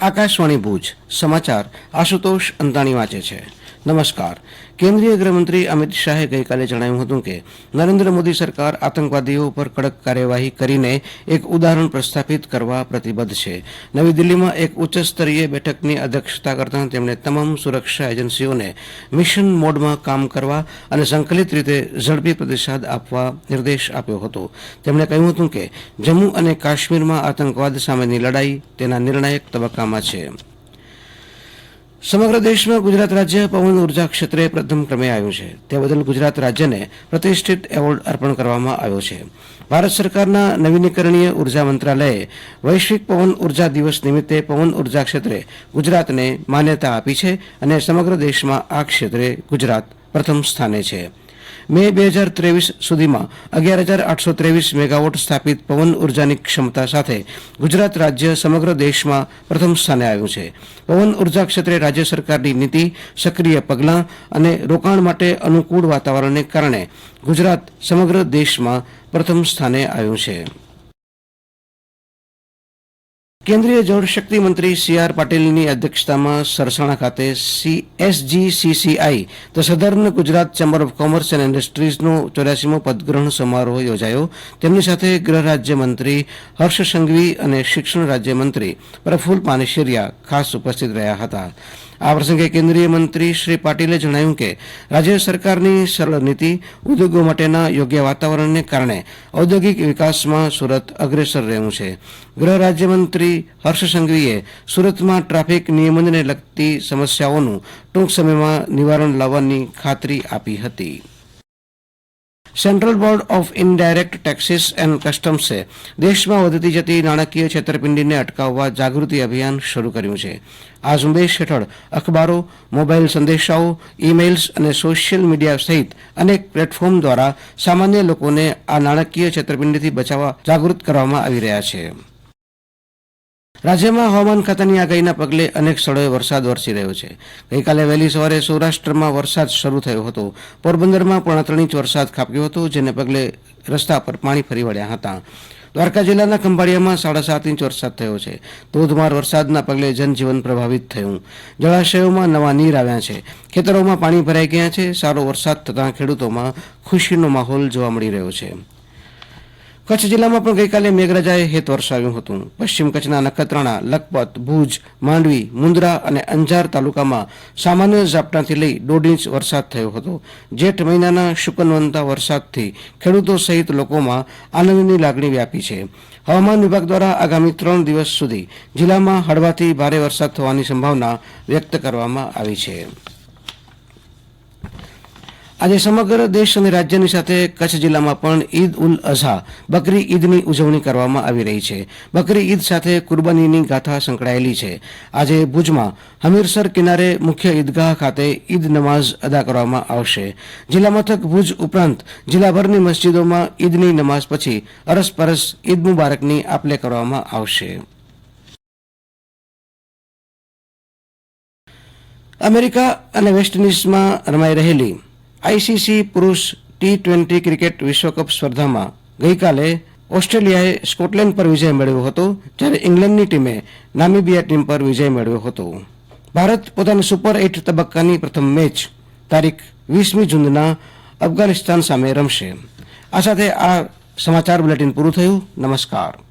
આકાશવાણી ભુજ સમાચાર આશુતોષ અંતાણી વાંચે છે. નમસ્કાર. કેન્દ્રીય ગૃહમંત્રી અમિત શાહે ગઈકાલે જણાવ્યું હતું કે નરેન્દ્ર મોદી સરકાર આતંકવાદીઓ ઉપર કડક કાર્યવાહી કરીને એક ઉદાહરણ પ્રસ્થાપિત કરવા પ્રતિબદ્ધ છે. નવી દિલ્હીમાં એક ઉચ્ચ સ્તરીય બેઠકની અધ્યક્ષતા કરતા તેમણે તમામ સુરક્ષા એજન્સીઓને મિશન મોડમાં કામ કરવા અને સંકલિત રીતે ઝડપી પ્રતિસાદ આપવા નિર્દેશ આપ્યો હતો. તેમણે કહ્યું હતું કે જમ્મુ અને કાશ્મીરમાં આતંકવાદ સામેની લડાઈ તેના નિર્ણાયક તબક્કામાં છે. સમગ્ર દેશમાં ગુજરાત રાજ્ય પવન ઉર્જા ક્ષેત્રે પ્રથમ ક્રમે આવ્યું છે. તે બદલ ગુજરાત રાજ્યને પ્રતિષ્ઠિત એવોર્ડ અર્પણ કરવામાં આવ્યો છે. ભારત સરકારના નવીનીકરણીય ઉર્જા મંત્રાલયે વૈશ્વિક પવન ઉર્જા દિવસ નિમિત્તે પવન ઉર્જા ક્ષેત્રે ગુજરાતને માન્યતા આપી છે અને સમગ્ર દેશમાં આ ક્ષેત્રે ગુજરાત પ્રથમ સ્થાને છે. મે 2023 સુધીમાં 11,823 મેગાવોટ સ્થાપિત પવન ઉર્જાની ક્ષમતા સાથે ગુજરાત રાજ્ય સમગ્ર દેશમાં પ્રથમ સ્થાને આવ્યું છે. પવન ઉર્જા ક્ષેત્રે રાજ્ય સરકારની નીતિ, સક્રિય પગલાં અને રોકાણ માટે અનુકૂળ વાતાવરણને કારણે ગુજરાત સમગ્ર દેશમાં પ્રથમ સ્થાને આવ્યું છે. કેન્દ્રીય જળશક્તિ મંત્રી સી.આર. પાટીલની અધ્યક્ષતામાં સરસાણા ખાતે SGCCI the southern Gujarat chamber of commerce and ઇન્ડસ્ટ્રીઝનો 84મો પદગ્રહણ સમારોહ યોજાયો. તેમની સાથે ગૃહ રાજ્યમંત્રી હર્ષ સંઘવી અને શિક્ષણ રાજ્યમંત્રી પ્રફુલ્લ પાનશેરિયા ખાસ ઉપસ્થિત રહ્યા હતા. આ પ્રસંગે કેન્દ્રીય મંત્રી શ્રી પાટીલે જણાવ્યું કે રાજ્ય સરકારની સરળ નીતિ, ઉદ્યોગો માટેના યોગ્ય વાતાવરણને કારણે ઔદ્યોગિક વિકાસમાં સુરત અગ્રેસર રહ્યું છે. ગૃહ રાજ્યમંત્રી હર્ષ સંઘવીએ સુરતમાં ટ્રાફિક નિયમનને લગતી સમસ્યાઓનું ટૂંક સમયમાં નિવારણ લાવવાની ખાતરી આપી હતી. Central board of indirect taxes and કસ્ટમ્સે દેશમાં વધતી જતી નાણાકીય છેતરપિંડીને અટકાવવા જાગૃતિ અભિયાન શરૂ કર્યું છે. આ ઝુંબેશ હેઠળ અખબારો, મોબાઈલ સંદેશાઓ, ઈ-મેઇલ્સ અને સોશિયલ મીડિયા સહિત અનેક પ્લેટફોર્મ દ્વારા સામાન્ય લોકોને આ નાણાકીય છેતરપિંડીથી બચાવવા જાગૃત કરવામાં આવી રહ્યા છે. રાજ્યમાં હવામાન ખાતાની આગાહીના પગલે અનેક સ્થળોએ વરસાદ વરસી રહ્યો છે. ગઈકાલે વહેલી સવારે સૌરાષ્ટ્રમાં વરસાદ શરૂ થયો હતો. પોરબંદરમાં 3.5 ઇંચ વરસાદ ખાબક્યો હતો, જેને પગલે રસ્તા પર પાણી ફરી વળ્યા હતા. દ્વારકા જિલ્લાના ખંભાળિયામાં 7.5 ઇંચ વરસાદ થયો છે. ધોધમાર વરસાદના પગલે જનજીવન પ્રભાવિત થયું. જળાશયોમાં નવા નીર આવ્યા છે. ખેતરોમાં પાણી ભરાઈ ગયા છે. સારો વરસાદ થતાં ખેડૂતોમાં ખુશીનો માહોલ જોવા મળી રહ્યો છે. કચ્છ જિલ્લામાં પણ ગઈકાલે મેઘરાજાએ હેત વરસાવ્યું હતું. પશ્ચિમ કચ્છના નખત્રાણા, લખપત, ભુજ, માંડવી, મુન્દ્રા અને અંજાર તાલુકામાં સામાન્ય ઝાપટાથી લઈ 1.5 ઇંચ વરસાદ થયો હતો. જેઠ મહિનાના શુકનવંતા વરસાદથી ખેડૂતો સહિત લોકોમાં આનંદની લાગણી વ્યાપી છે. હવામાન વિભાગ દ્વારા આગામી 3 દિવસ સુધી જિલ્લામાં હળવાથી ભારે વરસાદ થવાની સંભાવના વ્યક્ત કરવામાં આવી છે. આજે સમગ્ર દેશ અને રાજ્યની સાથે કચ્છ જિલ્લામાં પણ ઈદ ઉલ અઝહા બકરી ઈદની ઉજવણી કરવામાં આવી રહી છે. બકરી ઈદ સાથે કુરબાનીની ગાથા સંકળાયેલી છે. આજે ભુજમાં હમીરસર કિનારે મુખ્ય ઈદગાહ ખાતે ઈદ નમાઝ અદા કરવામાં આવશે. જિલ્લા મથક ભુજ ઉપરાંત જિલ્લાભરની મસ્જિદોમાં ઈદની નમાઝ પછી અરસપરસ ઈદ મુબારકની આપ-લે કરવામાં આવશે. અમેરિકા અને વેસ્ટ ઇન્ડિઝમાં રમાઈ રહેલી આઈસીસી પુરુષ T20 ક્રિકેટ વિશ્વકપ સ્પર્ધામાં ગઈકાલે ઓસ્ટ્રેલિયાએ સ્કોટલેન્ડ પર વિજય મેળવ્યો હતો, જ્યારે ઇંગ્લેન્ડની ટીમે નામીબિયા ટીમ પર વિજય મેળવ્યો હતો. ભારત પોતાની સુપર 8 તબક્કાની પ્રથમ મેચ તારીખ 20મી જૂનના અફઘાનિસ્તાન સામે રમશે. આ સાથે આ સમાચાર બુલેટિન પૂરું થયું. નમસ્કાર.